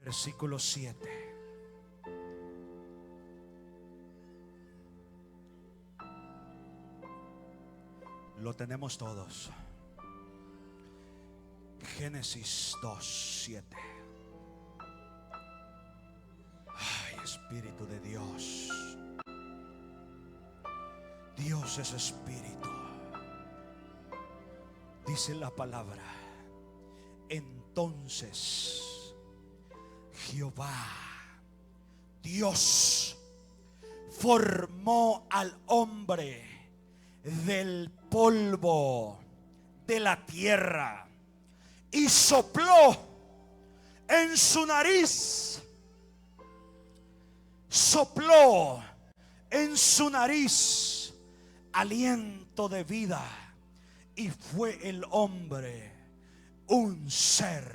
versículo 7. Lo tenemos todos. Génesis 2:7. Ay, Espíritu de Dios. Dios es espíritu. Dice la palabra: entonces Jehová, Dios, formó al hombre del polvo de la tierra y sopló en su nariz. Sopló en su nariz aliento de vida, y fue el hombre un ser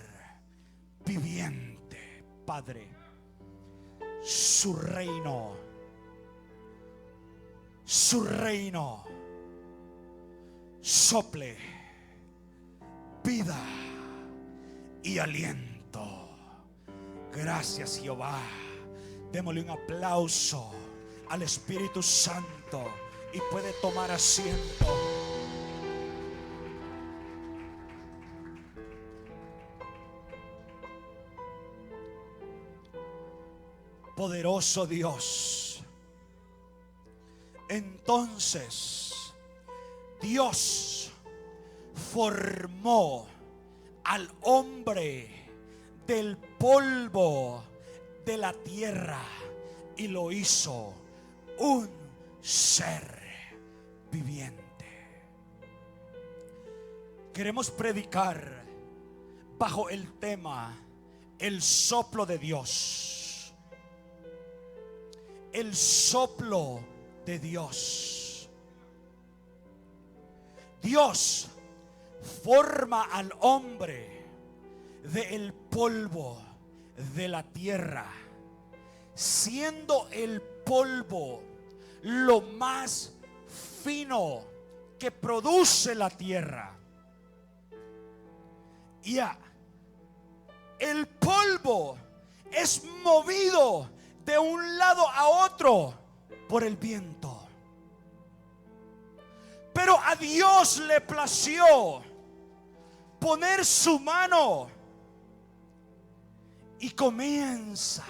viviente. Padre, su reino sople vida y aliento. Gracias, Jehová. Démosle un aplauso al Espíritu Santo y puede tomar asiento. Poderoso Dios. Entonces Dios formó al hombre del polvo de la tierra y lo hizo un ser viviente. Queremos predicar bajo el tema el soplo de Dios. El soplo de Dios. Dios forma al hombre del polvo de la tierra, siendo el polvo lo más fino que produce la tierra. Ya, el polvo es movido de un lado a otro por el viento. Pero a Dios le plació poner su mano y comienza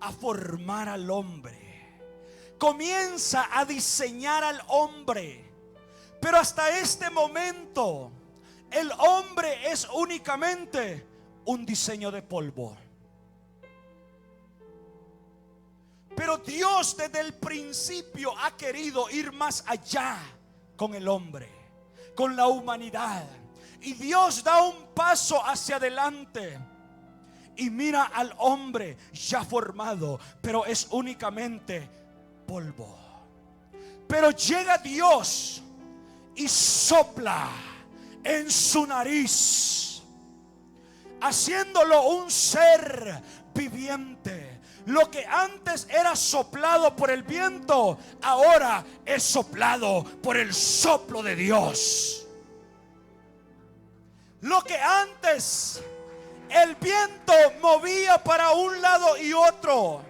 a formar al hombre. Comienza a diseñar al hombre. Pero hasta este momento el hombre es únicamente un diseño de polvo. Pero Dios desde el principio ha querido ir más allá con el hombre, con la humanidad. Y Dios da un paso hacia adelante y mira al hombre ya formado, pero es únicamente polvo. Pero llega Dios y sopla en su nariz, haciéndolo un ser viviente. Lo que antes era soplado por el viento, ahora es soplado por el soplo de Dios. Lo que antes el viento movía para un lado y otro,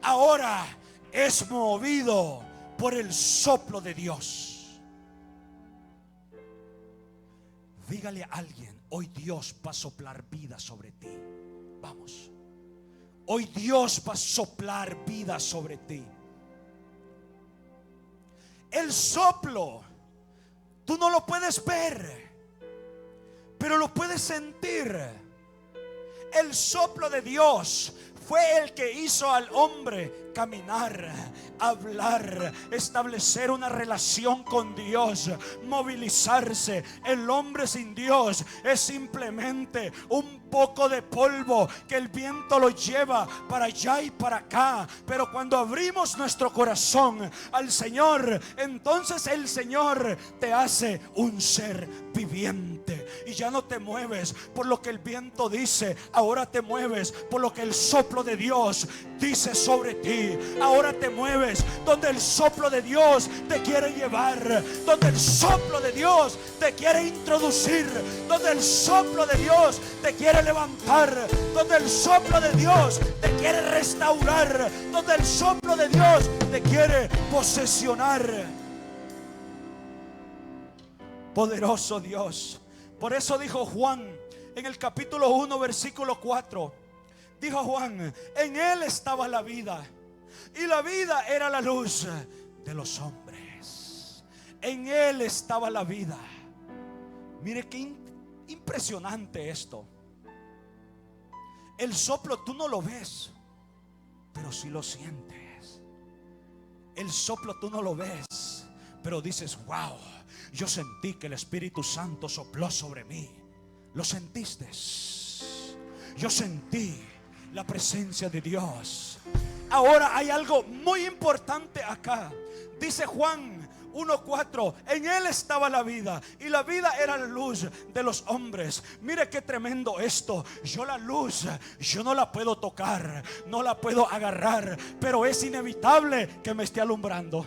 ahora es movido por el soplo de Dios. Dígale a alguien: hoy Dios va a soplar vida sobre ti. Vamos. Hoy Dios va a soplar vida sobre ti. El soplo, tú no lo puedes ver, pero lo puedes sentir. El soplo de Dios fue el que hizo al hombre caminar, hablar, establecer una relación con Dios, movilizarse. El hombre sin Dios es simplemente un poco de polvo que el viento lo lleva para allá y para acá. Pero cuando abrimos nuestro corazón al Señor, entonces el Señor te hace un ser viviente. Y ya no te mueves por lo que el viento dice, ahora te mueves por lo que el soplo de Dios dice sobre ti. ti. Ahora te mueves donde el soplo de Dios te quiere llevar, donde el soplo de Dios te quiere introducir, donde el soplo de Dios te quiere levantar, donde el soplo de Dios te quiere restaurar, donde el soplo de Dios te quiere posesionar. Poderoso Dios. Por eso dijo Juan en el capítulo 1 versículo 4. Dijo Juan: en él estaba la vida, y la vida era la luz de los hombres. En él estaba la vida. Mire qué impresionante esto. El soplo tú no lo ves, pero sí lo sientes. El soplo tú no lo ves, pero dices: wow, yo sentí que el Espíritu Santo sopló sobre mí. ¿Lo sentiste? Yo sentí la presencia de Dios. Ahora hay algo muy importante acá. Dice Juan 1:4: en él estaba la vida, y la vida era la luz de los hombres. Mire qué tremendo esto. Yo la luz, yo no la puedo tocar, no la puedo agarrar, pero es inevitable que me esté alumbrando.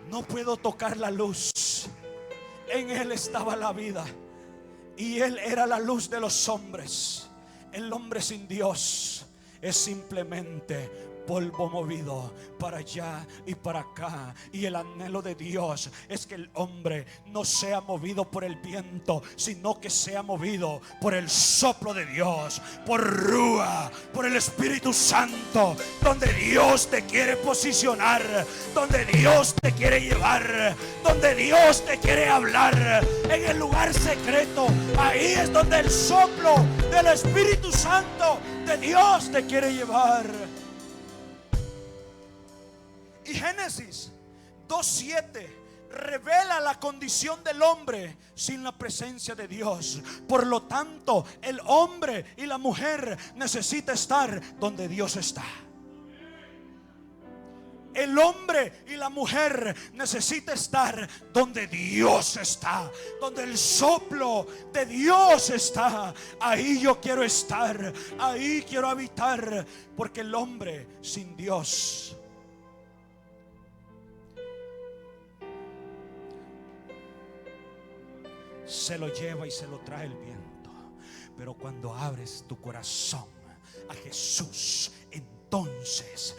No puedo tocar la luz. En él estaba la vida, y él era la luz de los hombres. El hombre sin Dios es simplemente polvo movido para allá y para acá. Y el anhelo de Dios es que el hombre no sea movido por el viento, sino que sea movido por el soplo de Dios, por Rúa, por el Espíritu Santo, donde Dios te quiere posicionar, donde Dios te quiere llevar, donde Dios te quiere hablar. En el lugar secreto, ahí es donde el soplo del Espíritu Santo de Dios te quiere llevar. Y Génesis 2:7 revela la condición del hombre sin la presencia de Dios. Por lo tanto, el hombre y la mujer necesitan estar donde Dios está. El hombre y la mujer necesitan estar donde Dios está, donde el soplo de Dios está. Ahí yo quiero estar, ahí quiero habitar, porque el hombre sin Dios se lo lleva y se lo trae el viento. Pero cuando abres tu corazón a Jesús, entonces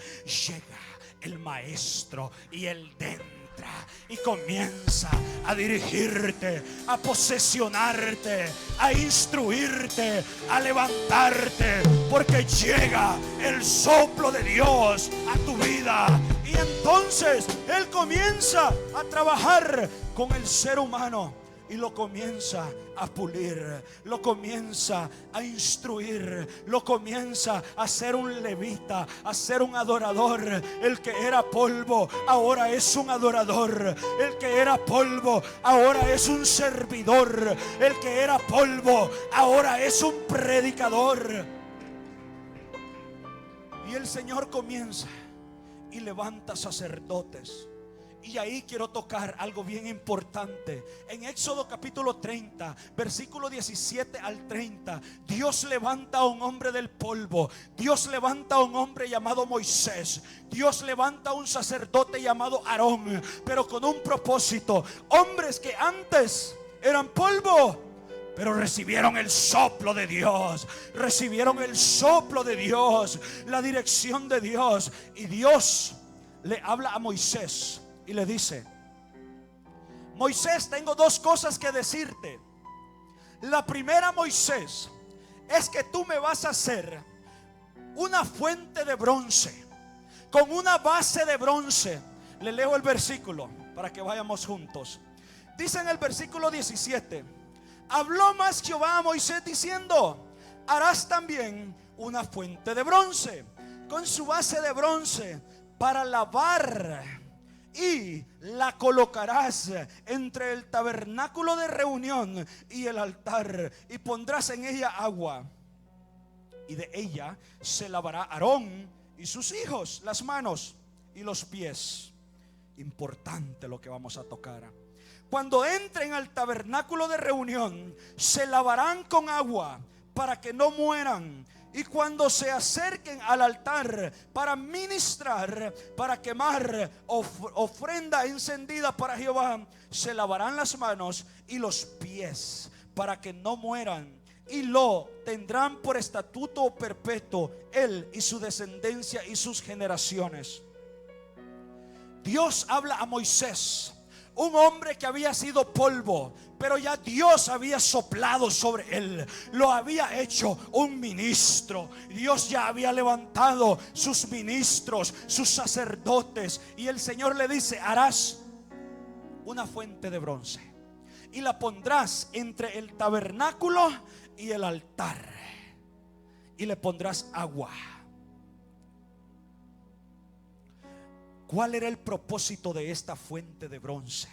llega el Maestro y Él entra y comienza a dirigirte, a posesionarte, a instruirte, a levantarte, porque llega el soplo de Dios a tu vida. Y entonces Él comienza a trabajar con el ser humano y lo comienza a pulir, lo comienza a instruir, lo comienza a ser un levita, a ser un adorador. El que era polvo ahora es un adorador. El que era polvo ahora es un servidor. El que era polvo ahora es un predicador. Y el Señor comienza y levanta sacerdotes. Y ahí quiero tocar algo bien importante. En Éxodo capítulo 30, versículo 17 al 30, Dios levanta a un hombre del polvo. Dios levanta a un hombre llamado Moisés. Dios levanta a un sacerdote llamado Aarón, pero con un propósito. Hombres que antes eran polvo, pero recibieron el soplo de Dios. Recibieron el soplo de Dios, la dirección de Dios. Y Dios le habla a Moisés y le dice: Moisés, tengo dos cosas que decirte. La primera, Moisés, es que tú me vas a hacer una fuente de bronce, con una base de bronce. Le leo el versículo para que vayamos juntos. Dice en el versículo 17: habló más Jehová a Moisés diciendo: harás también una fuente de bronce, con su base de bronce para lavar, y la colocarás entre el tabernáculo de reunión y el altar, y pondrás en ella agua, y de ella se lavará Aarón y sus hijos las manos y los pies. Importante lo que vamos a tocar. Cuando entren al tabernáculo de reunión, se lavarán con agua para que no mueran. Y cuando se acerquen al altar para ministrar, para quemar ofrenda encendida para Jehová, se lavarán las manos y los pies para que no mueran. Y lo tendrán por estatuto perpetuo, él y su descendencia y sus generaciones. Dios habla a Moisés, un hombre que había sido polvo, pero ya Dios había soplado sobre él, lo había hecho un ministro. Dios ya había levantado sus ministros, sus sacerdotes, y el Señor le dice: harás una fuente de bronce y la pondrás entre el tabernáculo y el altar, y le pondrás agua. ¿Cuál era el propósito de esta fuente de bronce?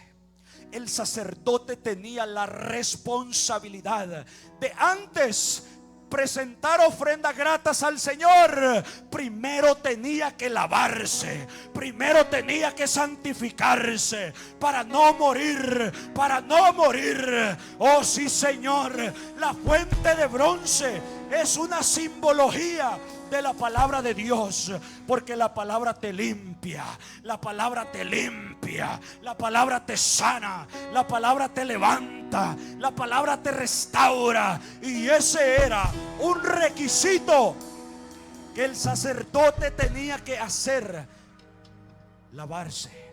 El sacerdote tenía la responsabilidad de, antes presentar ofrendas gratas al Señor, primero tenía que lavarse, primero tenía que santificarse para no morir, para no morir. Oh sí, Señor, la fuente de bronce es una simbología de la palabra de Dios, porque la palabra te limpia, la palabra te limpia, la palabra te sana, la palabra te levanta, la palabra te restaura. Y ese era un requisito que el sacerdote tenía que hacer: lavarse,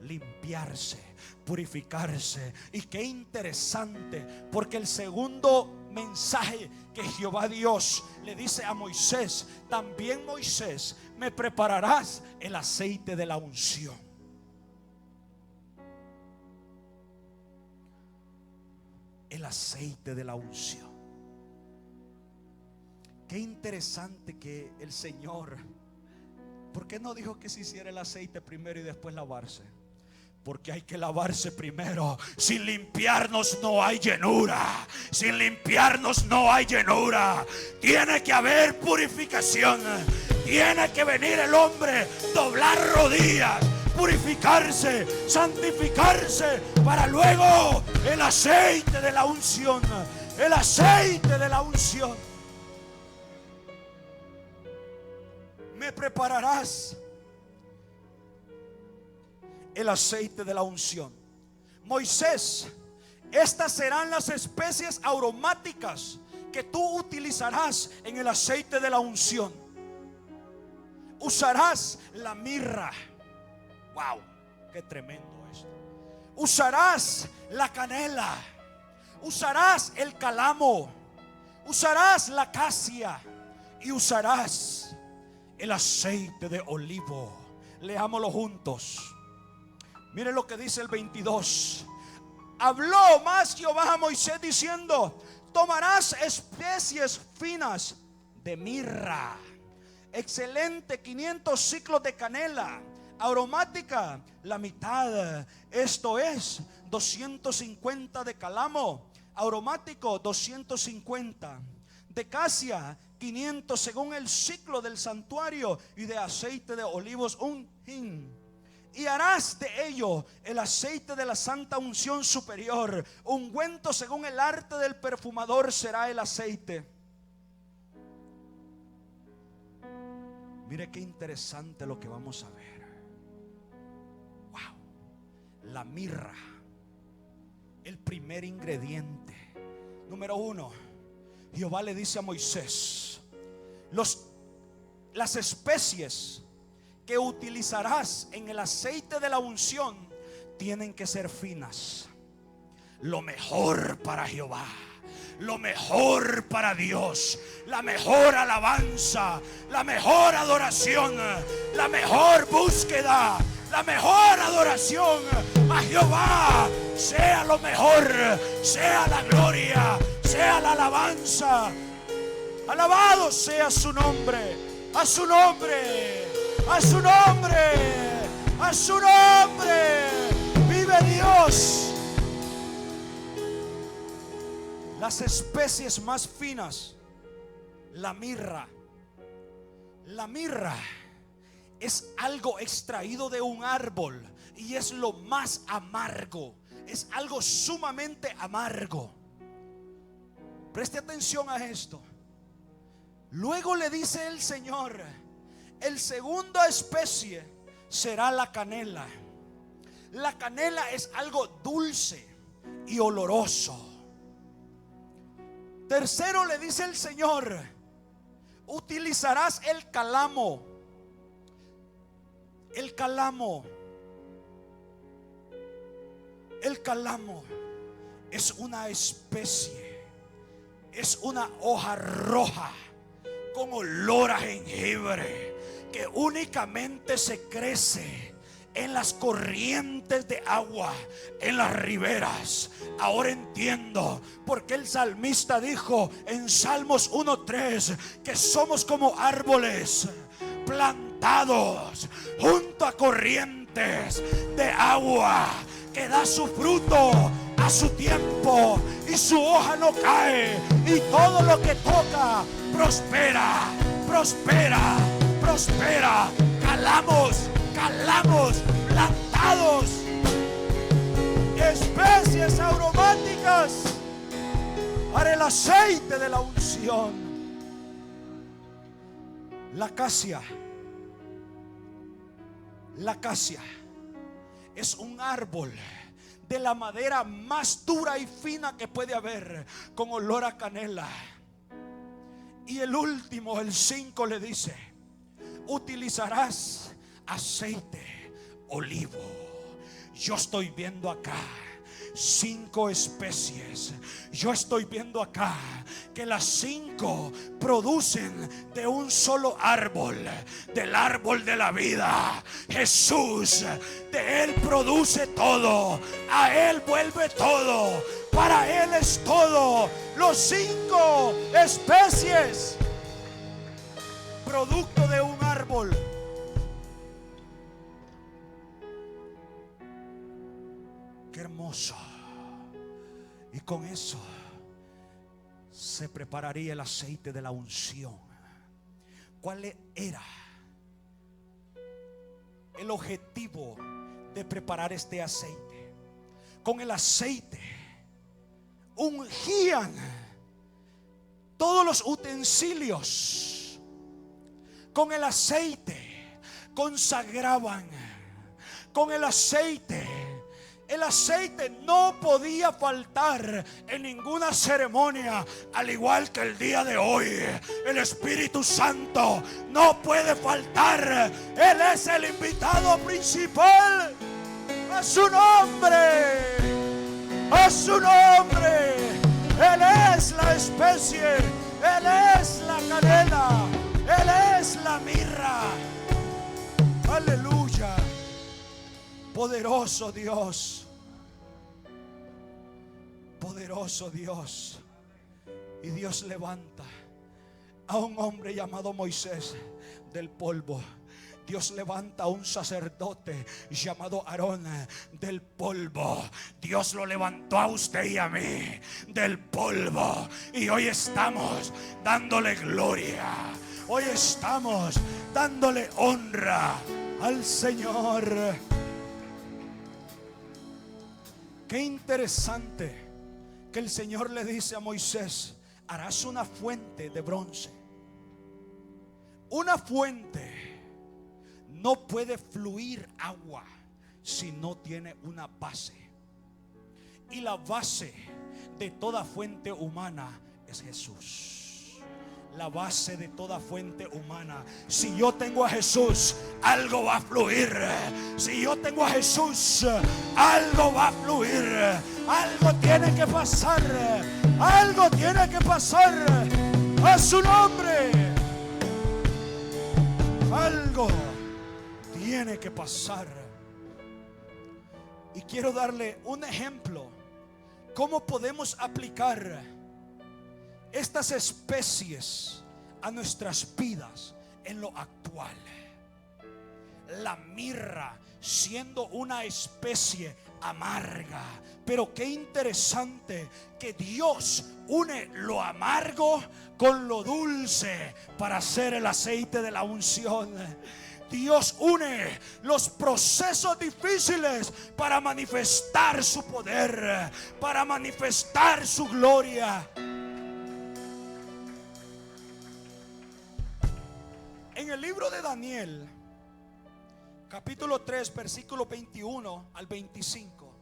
limpiarse, purificarse. Y qué interesante, porque el segundo mensaje que Jehová Dios le dice a Moisés: también, Moisés, me prepararás el aceite de la unción. El aceite de la unción. Qué interesante que el Señor, ¿por qué no dijo que se hiciera el aceite primero y después lavarse? Porque hay que lavarse primero. Sin limpiarnos no hay llenura. Sin limpiarnos no hay llenura. Tiene que haber purificación. Tiene que venir el hombre, doblar rodillas, purificarse, santificarse, para luego el aceite de la unción. El aceite de la unción. Me prepararás el aceite de la unción. Moisés, estas serán las especies aromáticas que tú utilizarás en el aceite de la unción. Usarás la mirra. Wow, qué tremendo esto. Usarás la canela. Usarás el cálamo. Usarás la casia. Y usarás el aceite de olivo. Leámoslo juntos. Mire lo que dice el 22. Habló más Jehová a Moisés diciendo: tomarás especies finas de mirra, excelente, 500 ciclos de canela, aromática, la mitad, esto es 250 de cálamo, aromático 250, de casia 500 según el ciclo del santuario, y de aceite de olivos un hin. Y harás de ello el aceite de la santa unción superior. Ungüento según el arte del perfumador será el aceite. Mire qué interesante lo que vamos a ver. Wow. La mirra, el primer ingrediente. Número 1, Jehová le dice a Moisés: las especies que utilizarás en el aceite de la unción tienen que ser finas. Lo mejor para Jehová, lo mejor para Dios, la mejor alabanza, la mejor adoración, la mejor búsqueda, la mejor adoración a Jehová. Sea lo mejor, sea la gloria, sea la alabanza. Alabado sea su nombre, a su nombre, a su nombre, a su nombre. Vive Dios. Las especies más finas, la mirra. La mirra es algo extraído de un árbol y es lo más amargo, es algo sumamente amargo. Preste atención a esto. Luego le dice el Señor: el segunda especie será la canela. La canela es algo dulce y oloroso. Tercero le dice el Señor: utilizarás el cálamo. El cálamo. El cálamo es una especie, es una hoja roja con olor a jengibre que únicamente se crece en las corrientes de agua, en las riberas. Ahora entiendo por qué el salmista dijo en Salmos 1:3 que somos como árboles plantados junto a corrientes de agua, que da su fruto a su tiempo y su hoja no cae, y todo lo que toca prospera, prospera, prospera. Calamos, plantados, especies aromáticas para el aceite de la unción. La acacia es un árbol de la madera más dura y fina que puede haber, con olor a canela. Y el último, el 5, le dice: utilizarás aceite olivo. Yo estoy viendo acá 5 especies. Yo estoy viendo acá que las 5 producen de un solo árbol, del árbol de la vida. Jesús, de Él produce todo, a Él vuelve todo, para Él es todo. Los 5 especies, producto de un árbol. Qué hermoso. Y con eso se prepararía el aceite de la unción. ¿Cuál era el objetivo de preparar este aceite? Con el aceite ungían todos los utensilios. Con el aceite consagraban. Con el aceite no podía faltar en ninguna ceremonia. Al igual que el día de hoy, el Espíritu Santo no puede faltar. Él es el invitado principal. A su nombre, a su nombre. Él es la especie, Él es la canela, Él es la mirra. Aleluya. Poderoso Dios, poderoso Dios. Y Dios levanta a un hombre llamado Moisés del polvo. Dios levanta a un sacerdote llamado Aarón del polvo. Dios lo levantó a usted y a mí del polvo. Y hoy estamos dándole gloria. Hoy estamos dándole honra al Señor. Qué interesante que el Señor le dice a Moisés: harás una fuente de bronce. Una fuente no puede fluir agua si no tiene una base. Y la base de toda fuente humana es Jesús. La base de toda fuente humana. Si yo tengo a Jesús, algo va a fluir. Si yo tengo a Jesús, algo va a fluir. Algo tiene que pasar. Algo tiene que pasar. A su nombre. Algo tiene que pasar. Y quiero darle un ejemplo. ¿Cómo podemos aplicar estas especies a nuestras vidas en lo actual? La mirra siendo una especie amarga, pero qué interesante que Dios une lo amargo con lo dulce para hacer el aceite de la unción. Dios une los procesos difíciles para manifestar su poder, para manifestar su gloria. En el libro de Daniel, capítulo 3, versículo 21 al 25,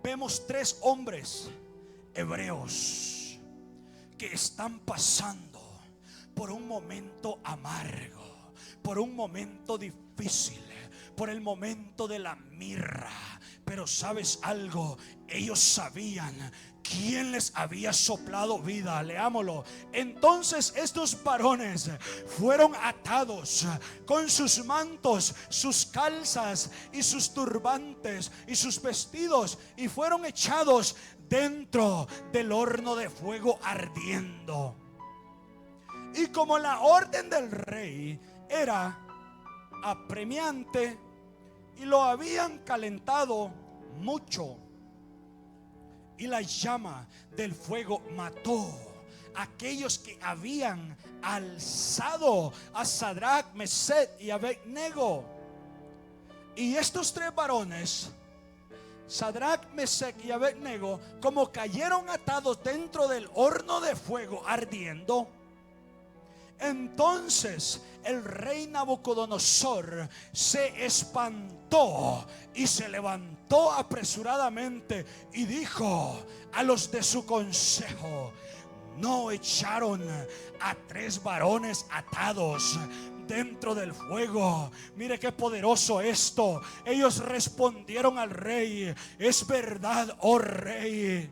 vemos 3 hombres hebreos que están pasando por un momento amargo, por un momento difícil, por el momento de la mirra. Pero ¿sabes algo? Ellos sabían quién les había soplado vida. Leámoslo. Entonces estos varones fueron atados con sus mantos, sus calzas y sus turbantes y sus vestidos, y fueron echados dentro del horno de fuego ardiendo. Y como la orden del rey era apremiante y lo habían calentado mucho, y la llama del fuego mató a aquellos que habían alzado a Sadrach, Mesech y Abednego. Y estos 3 varones, Sadrach, Mesech y Abednego, como cayeron atados dentro del horno de fuego ardiendo, entonces el rey Nabucodonosor se espantó y se levantó apresuradamente y dijo a los de su consejo: ¿no echaron a 3 varones atados dentro del fuego? Mire qué poderoso esto. Ellos respondieron al rey: es verdad, oh rey.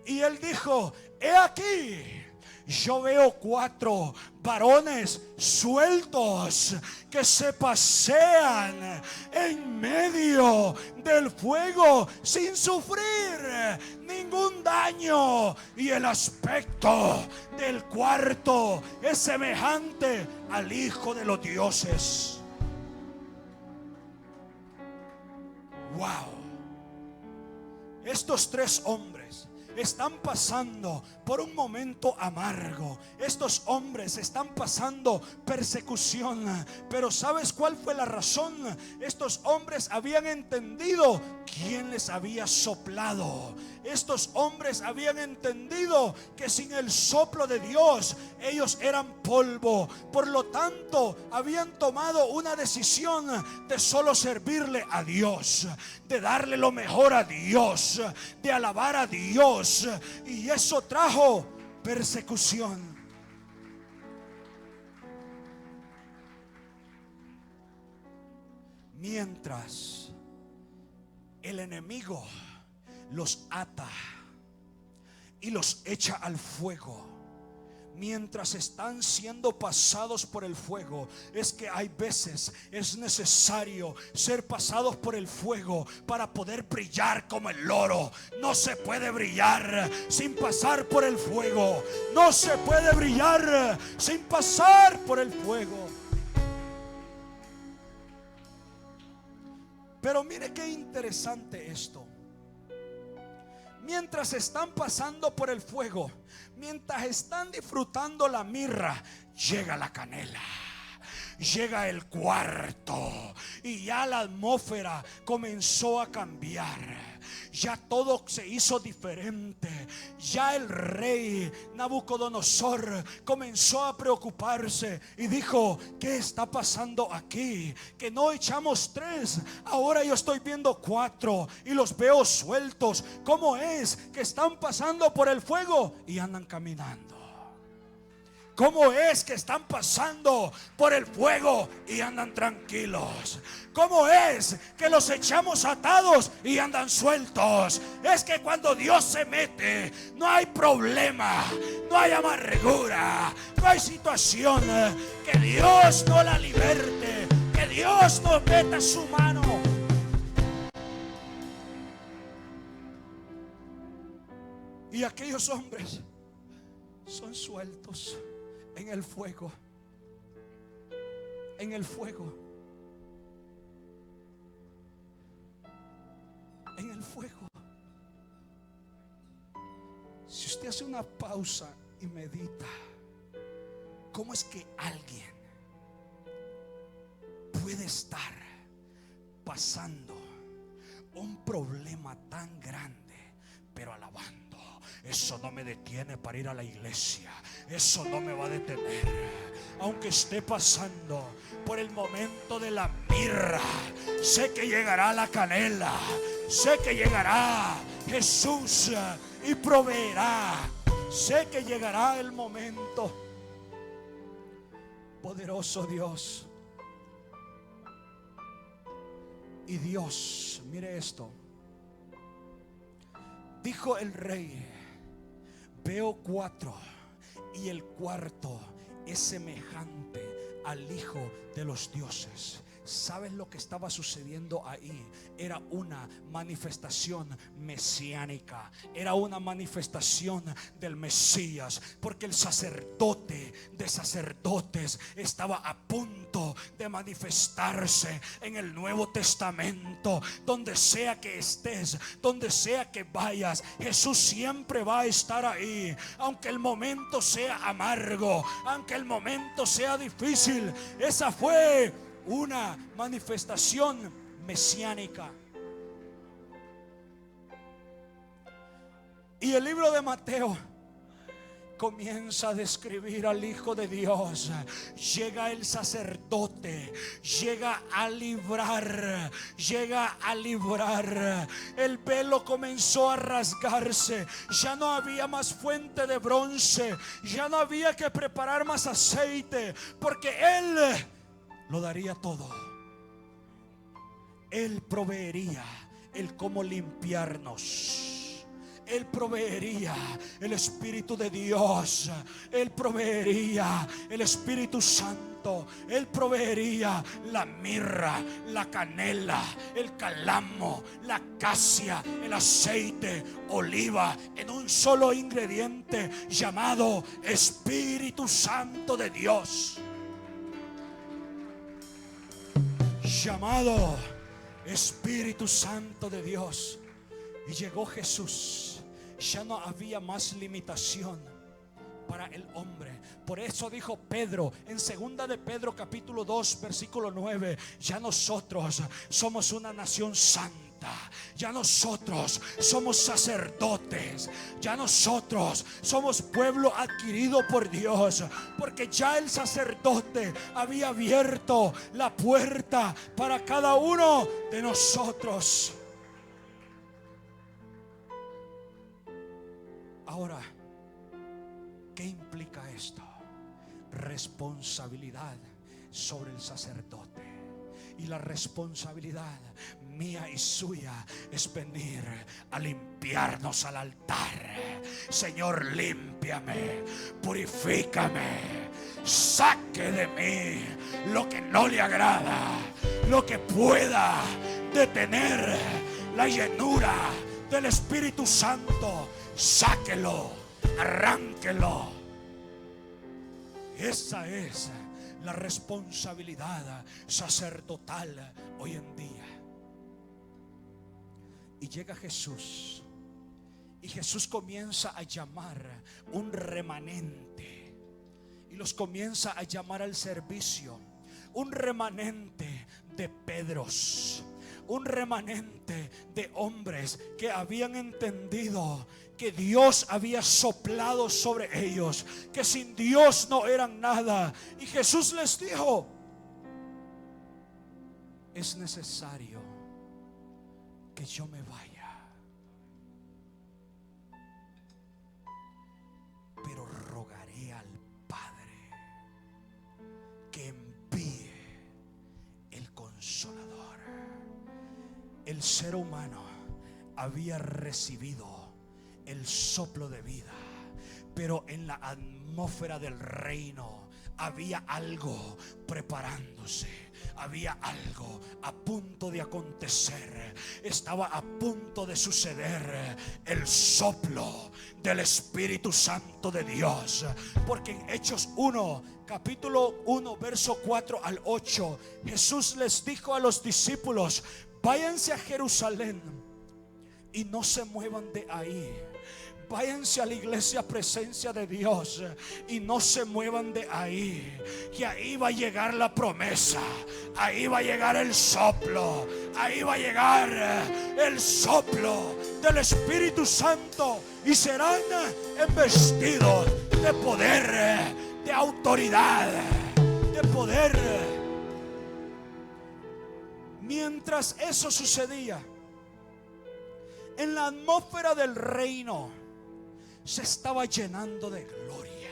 Y él dijo: he aquí, yo veo 4 varones sueltos que se pasean en medio del fuego sin sufrir ningún daño, y el aspecto del cuarto es semejante al Hijo de los dioses. Wow. Estos 3 hombres están pasando por un momento amargo. Estos hombres están pasando persecución. Pero ¿sabes cuál fue la razón? Estos hombres habían entendido quién les había soplado. Estos hombres habían entendido que sin el soplo de Dios ellos eran polvo. Por lo tanto, habían tomado una decisión de solo servirle a Dios, de darle lo mejor a Dios, de alabar a Dios. Y eso trajo persecución. Mientras el enemigo los ata y los echa al fuego, mientras están siendo pasados por el fuego, es que hay veces es necesario ser pasados por el fuego para poder brillar como el oro. No se puede brillar sin pasar por el fuego. No se puede brillar sin pasar por el fuego. Pero mire qué interesante esto. Mientras están pasando por el fuego, mientras están disfrutando la mirra, llega la canela, llega el cuarto, y ya la atmósfera comenzó a cambiar. Ya todo se hizo diferente. Ya el rey Nabucodonosor comenzó a preocuparse y dijo: ¿qué está pasando aquí? Que no echamos 3, ahora yo estoy viendo 4 y los veo sueltos. ¿Cómo es que están pasando por el fuego y andan caminando? ¿Cómo es que están pasando por el fuego y andan tranquilos? ¿Cómo es que los echamos atados y andan sueltos? Es que cuando Dios se mete, no hay problema, no hay amargura, no hay situación que Dios no la liberte, que Dios no meta su mano. Y aquellos hombres son sueltos en el fuego. En el fuego. En el fuego. Si usted hace una pausa y medita, ¿cómo es que alguien puede estar pasando un problema tan grande, pero alabando. Eso no me detiene para ir a la iglesia. Eso no me va a detener. Aunque esté pasando por el momento de la mirra, sé que llegará la canela. Sé que llegará Jesús y proveerá. Sé que llegará el momento. Poderoso Dios. Y Dios, mire esto. Dijo el rey: veo 4 y el cuarto es semejante al Hijo de los dioses. ¿Sabes lo que estaba sucediendo ahí? Era una manifestación mesiánica. Era una manifestación del Mesías. Porque el sacerdote de sacerdotes estaba a punto de manifestarse en el Nuevo Testamento. Donde sea que estés, donde sea que vayas, Jesús siempre va a estar ahí. Aunque el momento sea amargo, aunque el momento sea difícil. Esa fue una manifestación mesiánica. Y el libro de Mateo comienza a describir al Hijo de Dios. Llega el sacerdote, llega a librar, llega a librar. El velo comenzó a rasgarse. Ya no había más fuente de bronce, ya no había que preparar más aceite, porque Él lo daría todo. Él proveería el cómo limpiarnos. Él proveería el Espíritu de Dios. Él proveería el Espíritu Santo. Él proveería la mirra, la canela, el cálamo, la casia, el aceite, oliva, en un solo ingrediente llamado Espíritu Santo de Dios. Llamado Espíritu Santo de Dios. Y llegó Jesús. Ya no había más limitación para el hombre. Por eso dijo Pedro en 2 de Pedro capítulo 2 versículo 9: ya nosotros somos una nación santa. Ya nosotros somos sacerdotes. Ya nosotros somos pueblo adquirido por Dios. Porque ya el sacerdote había abierto la puerta para cada uno de nosotros. Ahora, ¿qué implica esto? Responsabilidad sobre el sacerdote. Y la responsabilidad mía y suya es venir a limpiarnos al altar. Señor, límpiame, purifícame, saque de mí lo que no le agrada, lo que pueda detener la llenura del Espíritu Santo. Sáquelo, arránquelo. Esa es la responsabilidad sacerdotal hoy en día. Y llega Jesús, y Jesús comienza a llamar un remanente, y los comienza a llamar al servicio. Un remanente de Pedros, un remanente de hombres que habían entendido que Dios había soplado sobre ellos, que sin Dios no eran nada. Y Jesús les dijo: es necesario que yo me vaya, pero rogaré al Padre que envíe el Consolador. El ser humano había recibido el soplo de vida, pero en la atmósfera del reino había algo preparándose, había algo a punto de acontecer, estaba a punto de suceder el soplo del Espíritu Santo de Dios. Porque en Hechos 1, capítulo 1, verso 4 al 8, Jesús les dijo a los discípulos: váyanse a Jerusalén y no se muevan de ahí. váyanse a la iglesia presencia de Dios y no se muevan de ahí, que ahí va a llegar la promesa, ahí va a llegar el soplo, ahí va a llegar el soplo del Espíritu Santo y serán embestidos de poder, de autoridad, de poder. Mientras eso sucedía, en la atmósfera del reino se estaba llenando de gloria,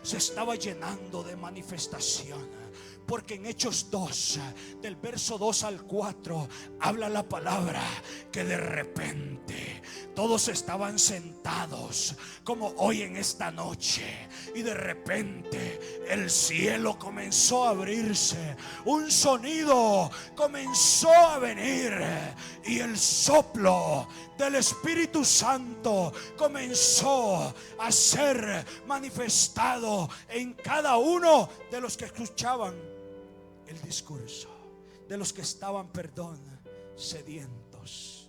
se estaba llenando de manifestación. Porque en Hechos 2, del verso 2 al 4, habla la palabra que de repente todos estaban sentados como hoy en esta noche, y de repente el cielo comenzó a abrirse, un sonido comenzó a venir y el soplo del Espíritu Santo comenzó a ser manifestado en cada uno de los que escuchaban el discurso, de los que estaban, sedientos.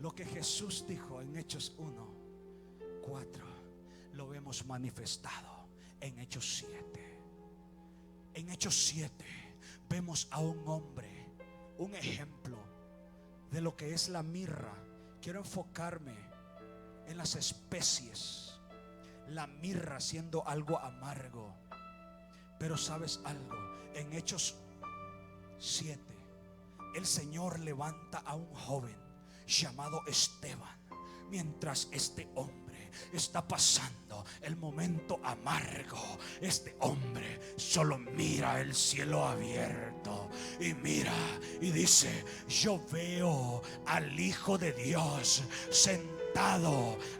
Lo que Jesús dijo en Hechos 1:4 lo vemos manifestado en Hechos 7. En Hechos 7 vemos a un hombre, un ejemplo de lo que es la mirra. Quiero enfocarme en las especies. La mirra siendo algo amargo. Pero sabes algo, en Hechos 7 el Señor levanta a un joven llamado Esteban, mientras este hombre está pasando el momento amargo. Este hombre solo mira el cielo abierto y mira y dice: yo veo al Hijo de Dios sentado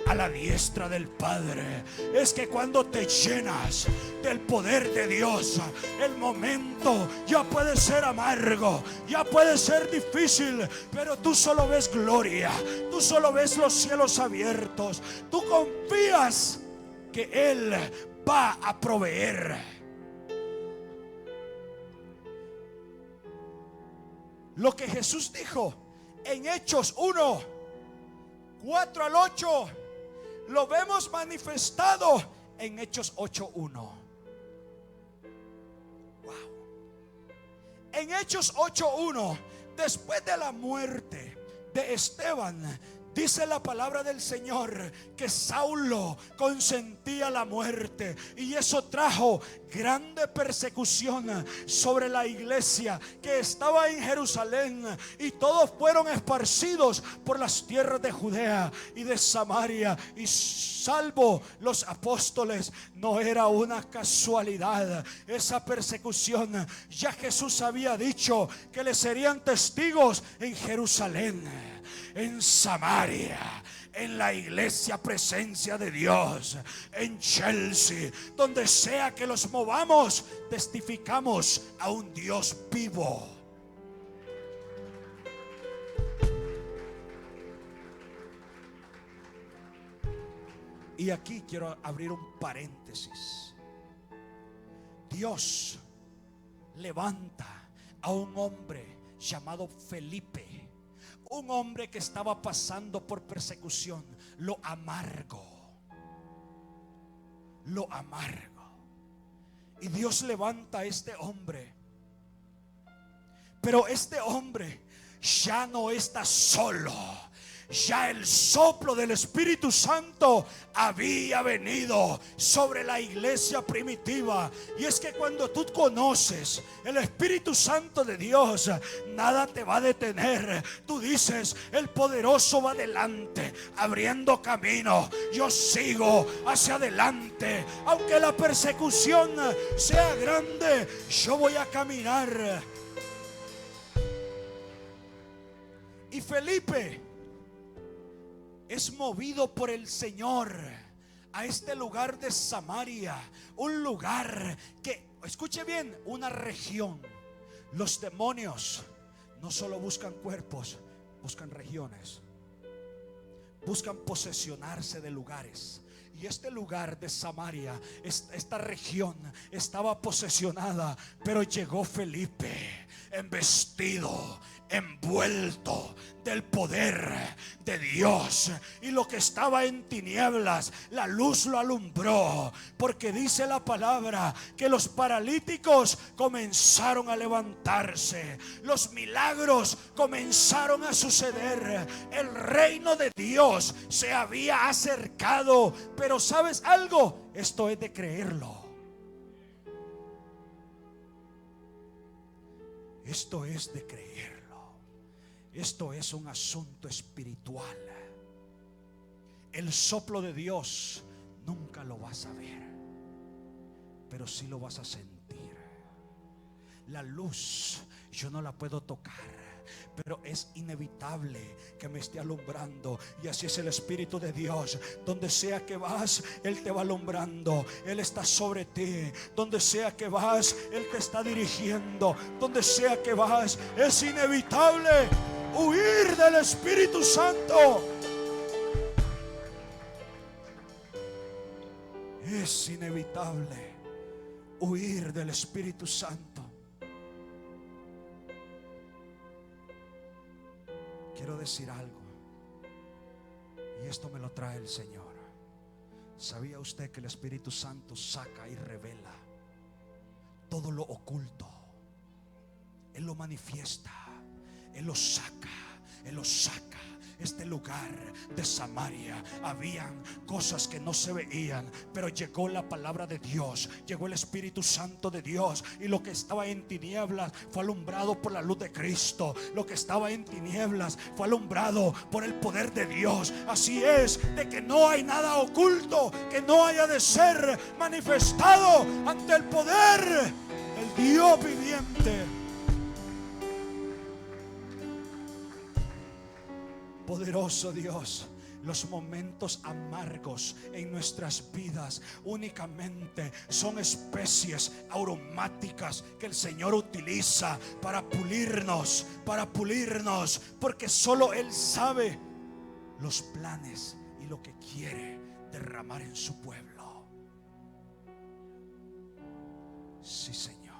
a la diestra del Padre. Es que cuando te llenas del poder de Dios, el momento ya puede ser amargo, ya puede ser difícil, pero tú solo ves gloria, tú solo ves los cielos abiertos, tú confías que Él va a proveer. Lo que Jesús dijo en Hechos 1:4 al 8 lo vemos manifestado en Hechos 8:1. Wow. En Hechos 8:1, después de la muerte de Esteban, dice la palabra del Señor que Saulo consentía la muerte, y eso trajo grande persecución sobre la iglesia que estaba en Jerusalén, y todos fueron esparcidos por las tierras de Judea y de Samaria, y salvo los apóstoles. No era una casualidad esa persecución. Ya Jesús había dicho que le serían testigos en Jerusalén, en Samaria, en la iglesia presencia de Dios, en Chelsea, donde sea que los movamos, testificamos a un Dios vivo. Y aquí quiero abrir un paréntesis. Dios levanta a un hombre llamado Felipe, un hombre que estaba pasando por persecución, lo amargo. Y Dios levanta a este hombre. Pero este hombre ya no está solo. Ya el soplo del Espíritu Santo había venido sobre la iglesia primitiva. Y es que cuando tú conoces el Espíritu Santo de Dios, nada te va a detener. Tú dices: el poderoso va adelante, abriendo camino. Yo sigo hacia adelante. Aunque la persecución sea grande, yo voy a caminar. Y Felipe es movido por el Señor a este lugar de Samaria, un lugar que, escuche bien, una región. Los demonios no solo buscan cuerpos, buscan regiones, buscan posesionarse de lugares. Y este lugar de Samaria, esta región estaba posesionada, pero llegó Felipe, embestido, envuelto del poder de Dios. Y lo que estaba en tinieblas, la luz lo alumbró. Porque dice la palabra que los paralíticos comenzaron a levantarse. Los milagros comenzaron a suceder. El reino de Dios se había acercado. Pero ¿sabes algo? Esto es de creerlo. Esto es de creerlo. Esto es un asunto espiritual. El soplo de Dios nunca lo vas a ver, pero sí lo vas a sentir. La luz yo no la puedo tocar, pero es inevitable que me esté alumbrando. Y así es el Espíritu de Dios. Donde sea que vas, Él te va alumbrando. Él está sobre ti. Donde sea que vas, Él te está dirigiendo. Donde sea que vas, es inevitable huir del Espíritu Santo. Es inevitable huir del Espíritu Santo. Quiero decir algo, y esto me lo trae el Señor. ¿Sabía usted que el Espíritu Santo saca y revela todo lo oculto? Él lo manifiesta, Él lo saca, Él lo saca. Este lugar de Samaria habían cosas que no se veían, pero llegó la palabra de Dios, llegó el Espíritu Santo de Dios, y lo que estaba en tinieblas fue alumbrado por la luz de Cristo. Lo que estaba en tinieblas fue alumbrado por el poder de Dios. Así es, de que no hay nada oculto que no haya de ser manifestado ante el poder del Dios viviente. Poderoso Dios, los momentos amargos en nuestras vidas únicamente son especies aromáticas que el Señor utiliza para pulirnos, porque solo Él sabe los planes y lo que quiere derramar en su pueblo. Sí, Señor.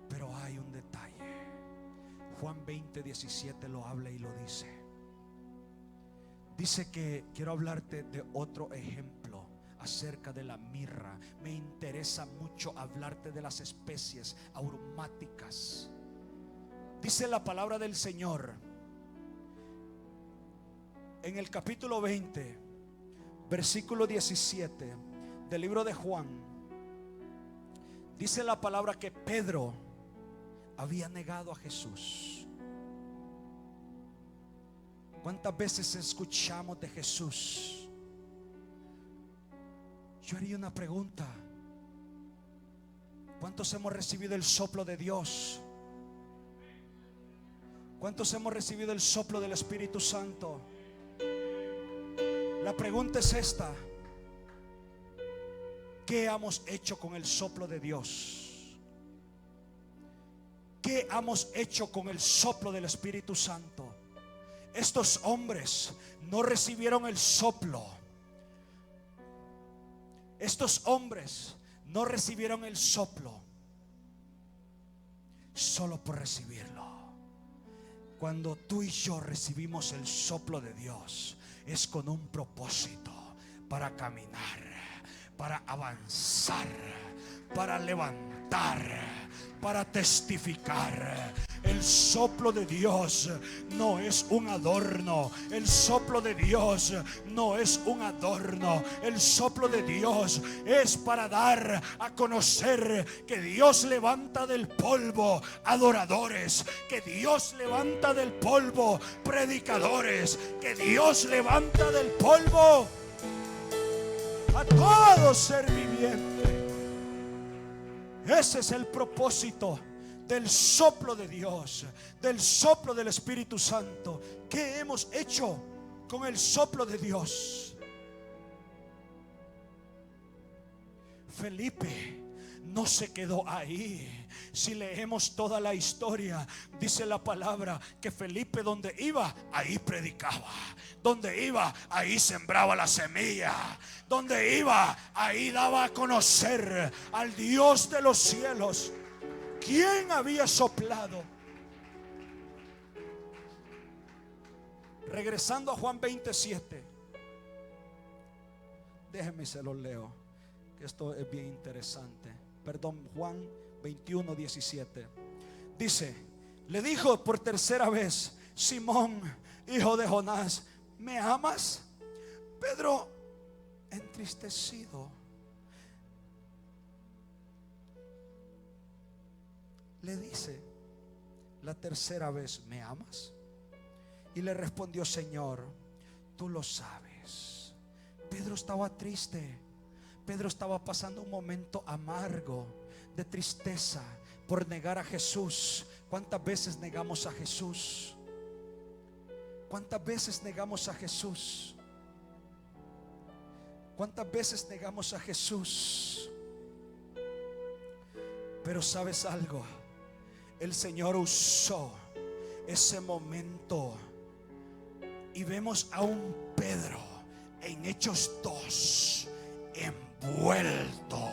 Pero hay un detalle. Juan 20:17 lo habla y lo dice. Dice que quiero hablarte de otro ejemplo acerca de la mirra. Me interesa mucho hablarte de las especies aromáticas. Dice la palabra del Señor en el capítulo 20, versículo 17 del libro de Juan. Dice la palabra que Pedro había negado a Jesús. ¿Cuántas veces escuchamos de Jesús? Yo haría una pregunta: ¿cuántos hemos recibido el soplo de Dios? ¿Cuántos hemos recibido el soplo del Espíritu Santo? La pregunta es esta: ¿qué hemos hecho con el soplo de Dios? ¿Qué hemos hecho con el soplo del Espíritu Santo? Estos hombres no recibieron el soplo. Estos hombres no recibieron el soplo solo por recibirlo. Cuando tú y yo recibimos el soplo de Dios, es con un propósito: para caminar, para avanzar, para levantar, para testificar. El soplo de Dios no es un adorno. El soplo de Dios no es un adorno. El soplo de Dios es para dar a conocer que Dios levanta del polvo adoradores, que Dios levanta del polvo predicadores, que Dios levanta del polvo a todo ser viviente. Ese es el propósito del soplo de Dios, del soplo del Espíritu Santo. ¿Qué hemos hecho con el soplo de Dios? Felipe no se quedó ahí. Si leemos toda la historia, dice la palabra que Felipe donde iba, ahí predicaba. Donde iba, ahí sembraba la semilla. Donde iba, ahí daba a conocer al Dios de los cielos. ¿Quién había soplado? Regresando a Juan 27. Déjenme se lo leo, que esto es bien interesante. Perdón, Juan 21, 17. Dice, le dijo por tercera vez: Simón, hijo de Jonás, ¿me amas? Pedro, entristecido, le dice la tercera vez: ¿me amas? Y le respondió: Señor, tú lo sabes. Pedro estaba triste. Pedro estaba pasando un momento amargo de tristeza por negar a Jesús. ¿Cuántas veces negamos a Jesús? ¿Cuántas veces negamos a Jesús? ¿Cuántas veces negamos a Jesús? Pero ¿sabes algo? El Señor usó ese momento y vemos a un Pedro en Hechos 2 envuelto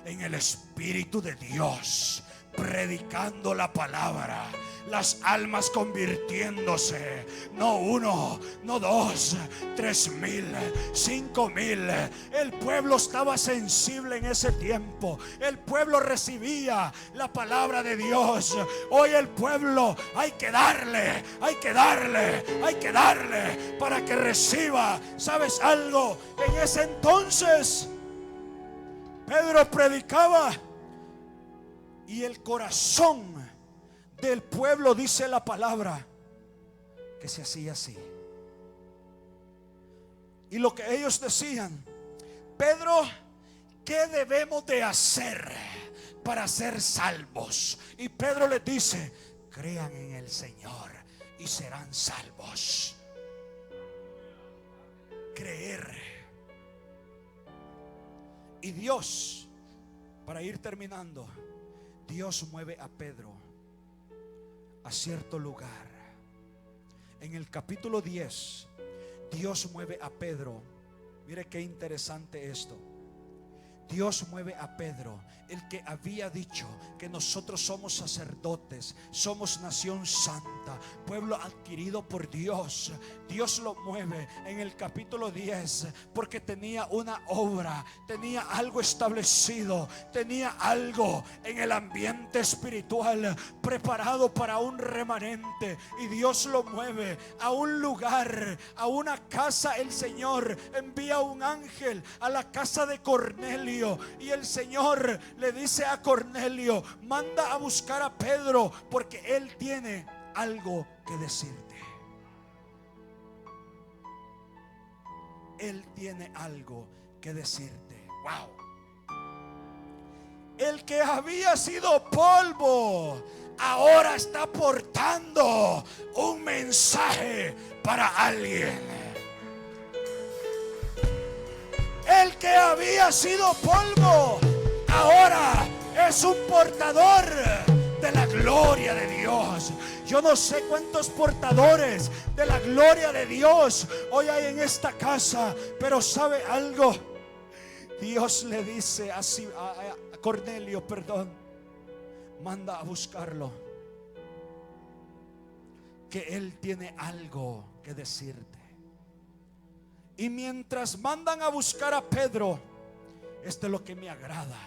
en el Espíritu de Dios, predicando la palabra, las almas convirtiéndose, no 1, no 2, 3,000, 5,000. El pueblo estaba sensible en ese tiempo. El pueblo recibía la palabra de Dios. Hoy el pueblo hay que darle, hay que darle, hay que darle para que reciba. ¿Sabes algo? En ese entonces Pedro predicaba y el corazón del pueblo, dice la palabra, que se hacía así. Y lo que ellos decían: Pedro, ¿qué debemos de hacer para ser salvos? Y Pedro les dice: crean en el Señor y serán salvos. Creer. Y Dios, para ir terminando, Dios mueve a Pedro a cierto lugar. En el capítulo 10, Dios mueve a Pedro. Mire qué interesante esto. Dios mueve a Pedro, el que había dicho que nosotros somos sacerdotes, somos nación santa, pueblo adquirido por Dios. Dios lo mueve en el capítulo 10 porque tenía una obra, tenía algo establecido, tenía algo en el ambiente espiritual preparado para un remanente. Y Dios lo mueve a un lugar, a una casa. El Señor envía un ángel a la casa de Cornelio. Y el Señor le dice a Cornelio: manda a buscar a Pedro porque él tiene algo que decirte. Él tiene algo que decirte. Wow. El que había sido polvo ahora está portando un mensaje para alguien. El que había sido polvo ahora es un portador de la gloria de Dios. Yo no sé cuántos portadores de la gloria de Dios hoy hay en esta casa, pero ¿sabe algo? Dios le dice así a Cornelio, manda a buscarlo, que él tiene algo que decirte. Y mientras mandan a buscar a Pedro, esto es lo que me agrada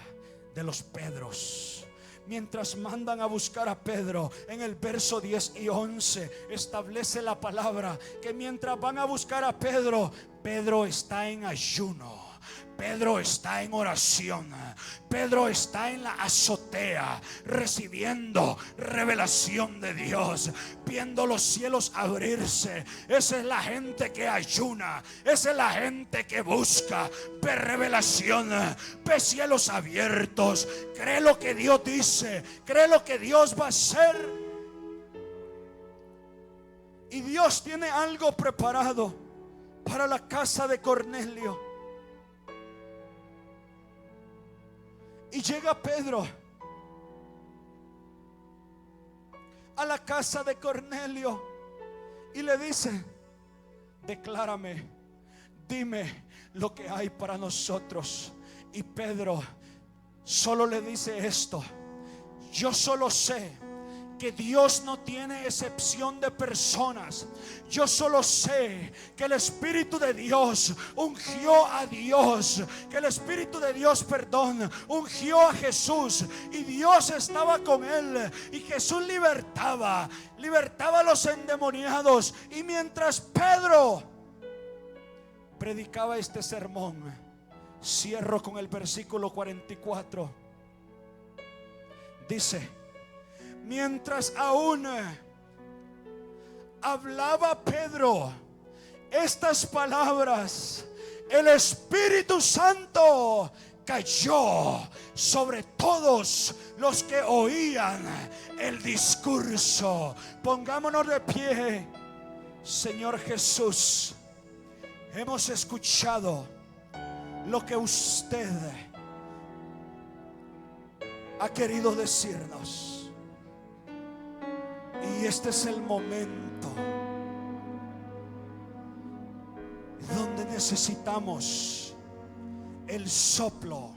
de los Pedros. Mientras mandan a buscar a Pedro, en el verso 10 y 11 establece la palabra que mientras van a buscar a Pedro, Pedro está en ayuno. Pedro está en oración. Pedro está en la azotea recibiendo revelación de Dios, viendo los cielos abrirse. Esa es la gente que ayuna. Esa es la gente que busca. Ve revelación, ve cielos abiertos. Cree lo que Dios dice. Cree lo que Dios va a hacer. Y Dios tiene algo preparado para la casa de Cornelio. Y llega Pedro a la casa de Cornelio y le dice: declárame, dime lo que hay para nosotros. Y Pedro solo le dice esto: yo solo sé que Dios no tiene excepción de personas. Yo solo sé que el Espíritu de Dios ungió a Dios, que el Espíritu de Dios, ungió a Jesús, y Dios estaba con él, y Jesús libertaba a los endemoniados. Y mientras Pedro predicaba este sermón, cierro con el versículo 44, dice: mientras aún hablaba Pedro estas palabras, el Espíritu Santo cayó sobre todos los que oían el discurso. Pongámonos de pie. Señor Jesús, hemos escuchado lo que usted ha querido decirnos, y este es el momento donde necesitamos el soplo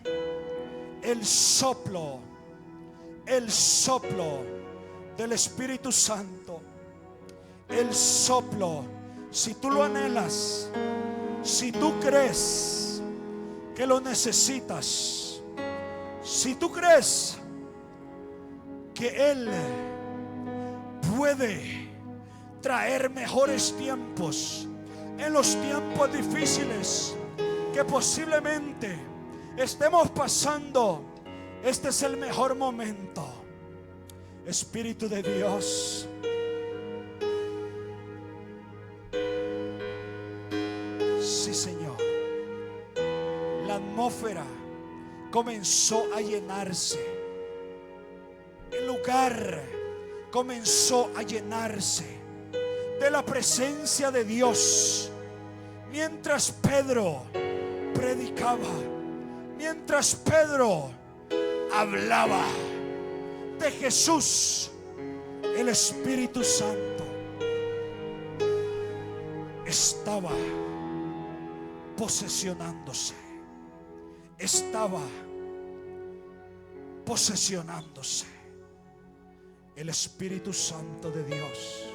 del Espíritu Santo. El soplo, si tú lo anhelas, si tú crees que lo necesitas, si tú crees que Él puede traer mejores tiempos en los tiempos difíciles que posiblemente estemos pasando, este es el mejor momento. Espíritu de Dios, sí, Señor. La atmósfera comenzó a llenarse, el lugar comenzó a llenarse de la presencia de Dios. Mientras Pedro predicaba, mientras Pedro hablaba de Jesús, el Espíritu Santo estaba posesionándose. El Espíritu Santo de Dios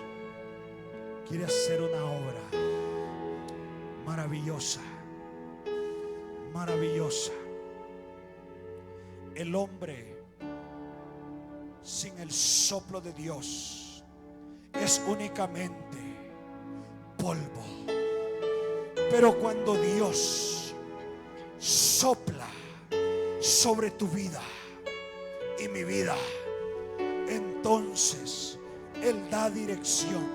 quiere hacer una obra maravillosa. El hombre sin el soplo de Dios es únicamente polvo. Pero cuando Dios sopla sobre tu vida y mi vida, entonces Él da dirección,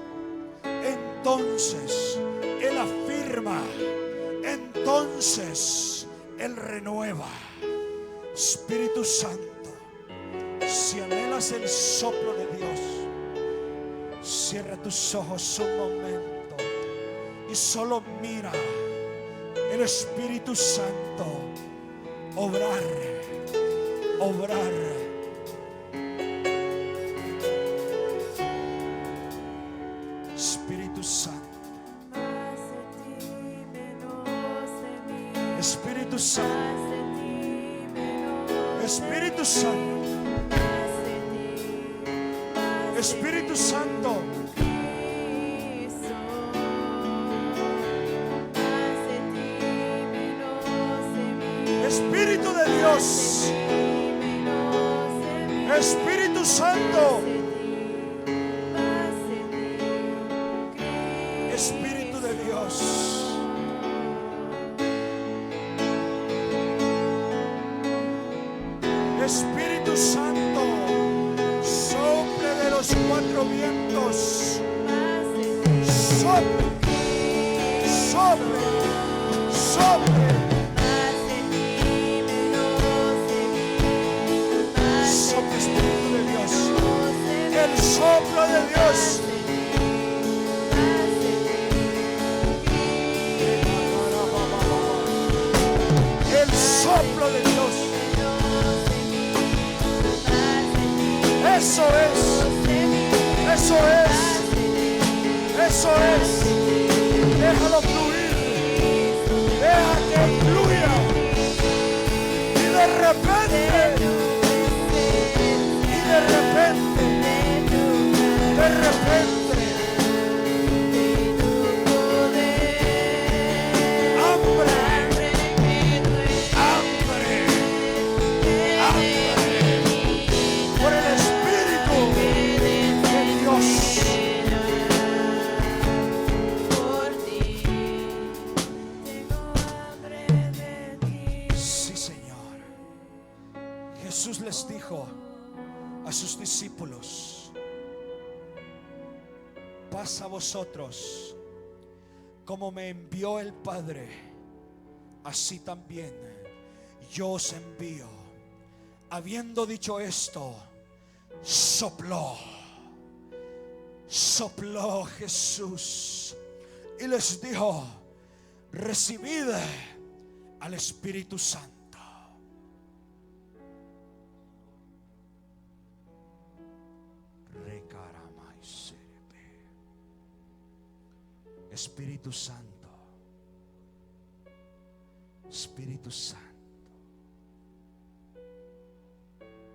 entonces Él afirma, entonces Él renueva. Espíritu Santo, si anhelas el soplo de Dios, cierra tus ojos un momento y solo mira el Espíritu Santo obrar. Espíritu Santo, Espíritu Santo, Espíritu Santo, Espíritu Santo. Espíritu de Dios, Espíritu Santo, Espíritu de Dios. Espíritu Santo, sople de los cuatro vientos, sople, sople, sople. Espíritu de Dios, el soplo de Dios. El soplo de Dios. Eso es, eso es, eso es. Déjalo fluir, deja que fluya. Y de repente Jesús les dijo a sus discípulos: paz a vosotros, como me envió el Padre, así también yo os envío. Habiendo dicho esto, sopló Jesús y les dijo: recibid al Espíritu Santo. Espíritu Santo, Espíritu Santo,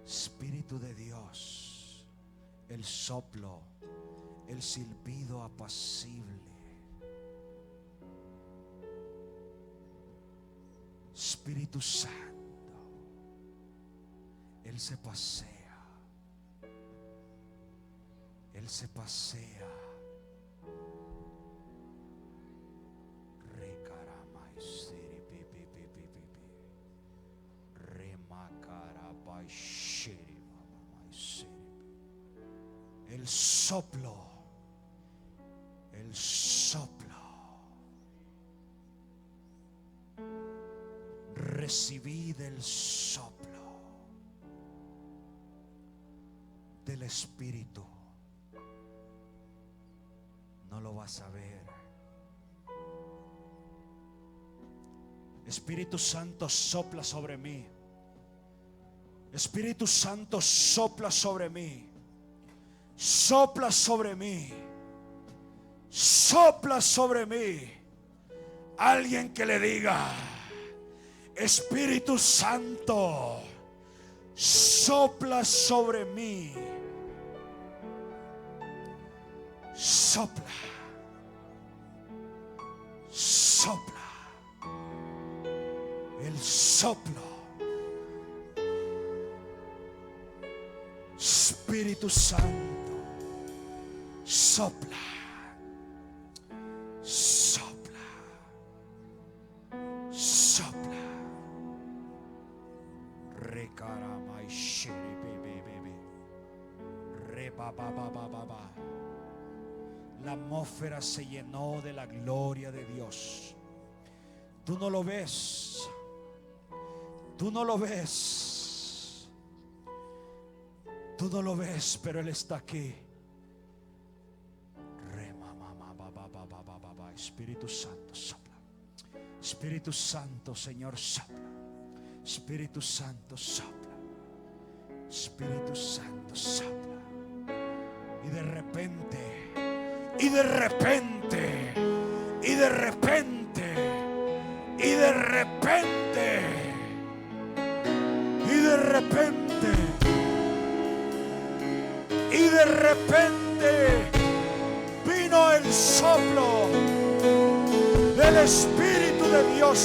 Espíritu de Dios, el soplo, el silbido apacible. Espíritu Santo, Él se pasea, Él se pasea. El soplo, el soplo. Recibid el soplo del Espíritu. No lo vas a ver. Espíritu Santo, sopla sobre mí. Espíritu Santo, sopla sobre mí. Sopla sobre mí. Sopla sobre mí. Alguien que le diga: Espíritu Santo, sopla sobre mí. Sopla. Sopla. El soplo. Espíritu Santo, sopla. Sopla. Sopla. Recaramai shiri bebe. Rebababababa. La atmósfera se llenó de la gloria de Dios. Tú no lo ves. Tú no lo ves. Tú no lo ves, pero Él está aquí. Espíritu Santo, sopla. Espíritu Santo, Señor, sopla. Espíritu Santo, sopla. Espíritu Santo, sopla. Y de repente, y de repente, y de repente, y de repente, y de repente, y de repente vino el soplo del Espíritu de Dios